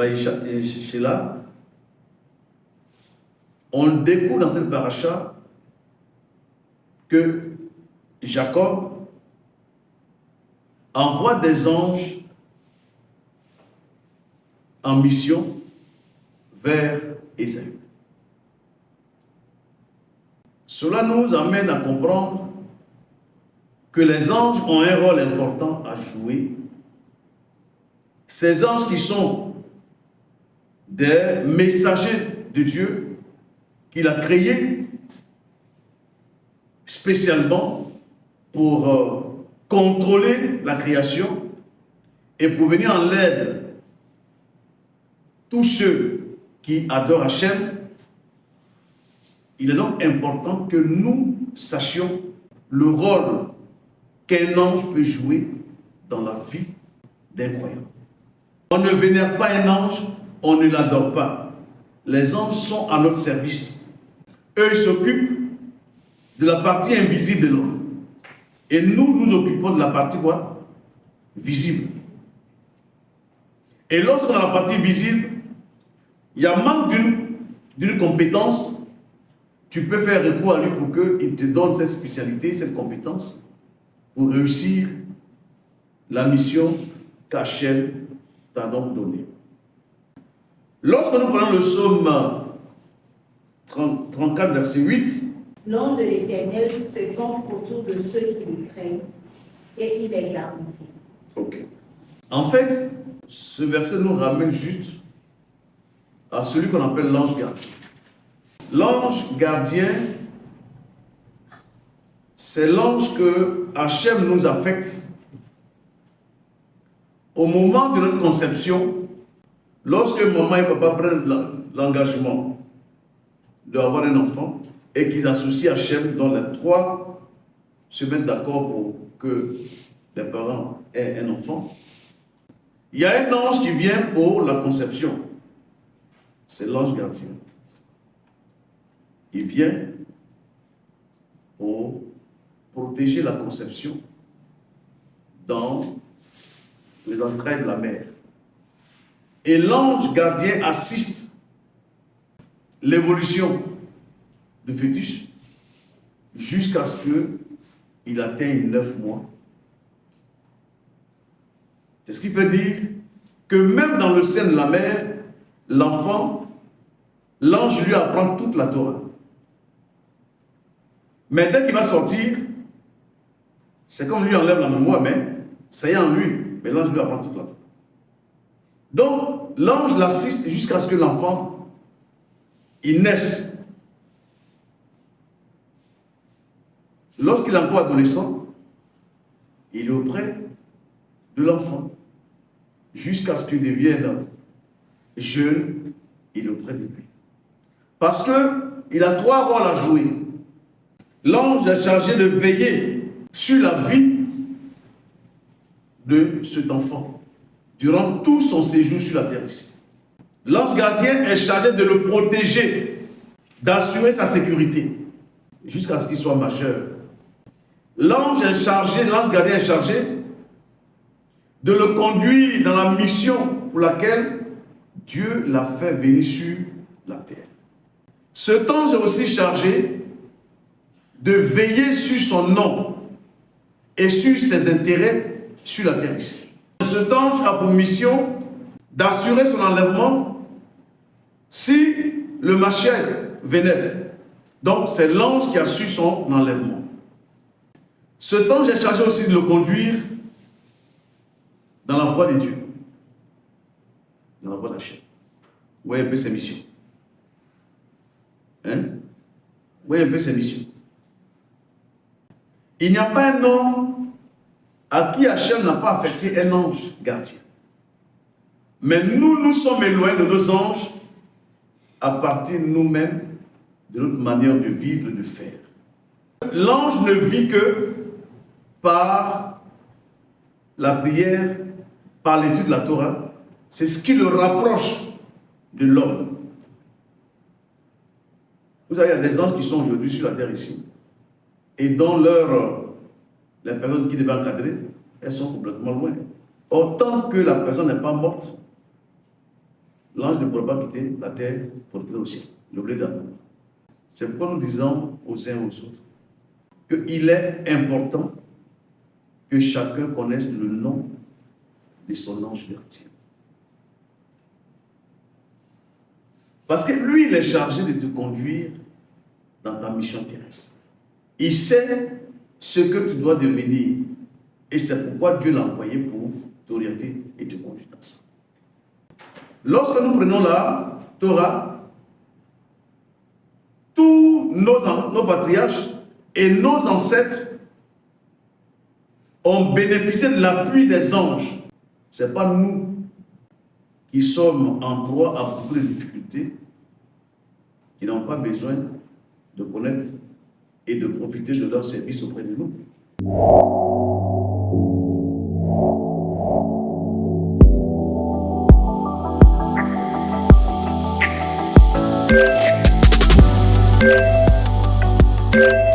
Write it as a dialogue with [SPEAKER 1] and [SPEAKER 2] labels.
[SPEAKER 1] Vaïchela, on découvre dans cette paracha que Jacob envoie des anges en mission vers Ésaü. Cela nous amène à comprendre que les anges ont un rôle important à jouer. Ces anges qui sont des messagers de Dieu qu'il a créés spécialement pour contrôler la création et pour venir en l'aide tous ceux qui adorent Hachem. Il est donc important que nous sachions le rôle qu'un ange peut jouer dans la vie d'un croyant. On ne vénère pas un ange, on ne l'adore pas. Les anges sont à notre service. Eux, ils s'occupent de la partie invisible de l'homme. Et nous, nous occupons de la partie quoi? Visible. Et lorsque dans la partie visible, il y a manque d'une compétence, tu peux faire recours à lui pour qu'il te donne cette spécialité, cette compétence, pour réussir la mission qu'Hachem t'a donc donnée. Lorsque nous prenons le psaume 34, verset 8,
[SPEAKER 2] l'ange de l'Éternel se campe autour de ceux qui le craignent et il les garantit.
[SPEAKER 1] Ok. En fait, ce verset nous ramène juste à celui qu'on appelle l'ange gardien. L'ange gardien, c'est l'ange que Hachem nous affecte au moment de notre conception, lorsque maman et papa prennent l'engagement d'avoir un enfant et qu'ils associent Hachem dans les 3 se mettent d'accord pour que les parents aient un enfant. Il y a un ange qui vient pour la conception. C'est l'ange gardien. Il vient pour protéger la conception dans les entrailles de la mère. Et l'ange gardien assiste l'évolution du fœtus jusqu'à ce qu'il atteigne 9 mois. C'est ce qui veut dire que même dans le sein de la mère, l'enfant, l'ange lui apprend toute la Torah. Mais dès qu'il va sortir, c'est comme lui enlève la mémoire, mais ça y est en lui. Mais l'ange lui apprend toute la Torah. Donc, l'ange l'assiste jusqu'à ce que l'enfant, il naisse. Lorsqu'il est encore adolescent, il est auprès de l'enfant. Jusqu'à ce qu'il devienne jeune, il est auprès de lui. Parce qu'il a 3 rôles à jouer. L'ange est chargé de veiller sur la vie de cet enfant durant tout son séjour sur la terre ici. L'ange gardien est chargé de le protéger, d'assurer sa sécurité jusqu'à ce qu'il soit majeur. L'ange gardien est chargé de le conduire dans la mission pour laquelle Dieu l'a fait venir sur la terre. Cet ange est aussi chargé de veiller sur son nom et sur ses intérêts sur la terre ici. Cet ange a pour mission d'assurer son enlèvement si le Mashiach venait. Donc c'est l'ange qui assure son enlèvement. Cet ange est chargé aussi de le conduire dans la voie de Dieu, dans la voie d'Hachem. Vous voyez un peu ses missions. Hein? Vous voyez un peu ses missions. Il n'y a pas un homme à qui Hachem n'a pas affecté un ange gardien. Mais nous sommes éloignés de nos anges à partir de nous-mêmes, de notre manière de vivre et de faire. L'ange ne vit que par la prière, par l'étude de la Torah. C'est ce qui le rapproche de l'homme. Vous savez, il y a des anges qui sont aujourd'hui sur la terre ici, et dans les personnes qui devaient encadrer, elles sont complètement loin. Autant que la personne n'est pas morte, l'ange ne pourra pas quitter la terre pour aller au ciel. Le blé d'attendre. C'est pourquoi nous disons aux uns aux autres qu'il est important que chacun connaisse le nom de son ange gardien. Parce que lui, il est chargé de te conduire dans ta mission terrestre. Il sait ce que tu dois devenir. Et c'est pourquoi Dieu l'a envoyé pour t'orienter et te conduire dans ça. Lorsque nous prenons la Torah, tous nos patriarches et nos ancêtres ont bénéficié de l'appui des anges. Ce n'est pas nous qui sommes en proie à beaucoup de difficultés, qui n'ont pas besoin de connaître et de profiter de leur service auprès de nous.
[SPEAKER 3] Yeah.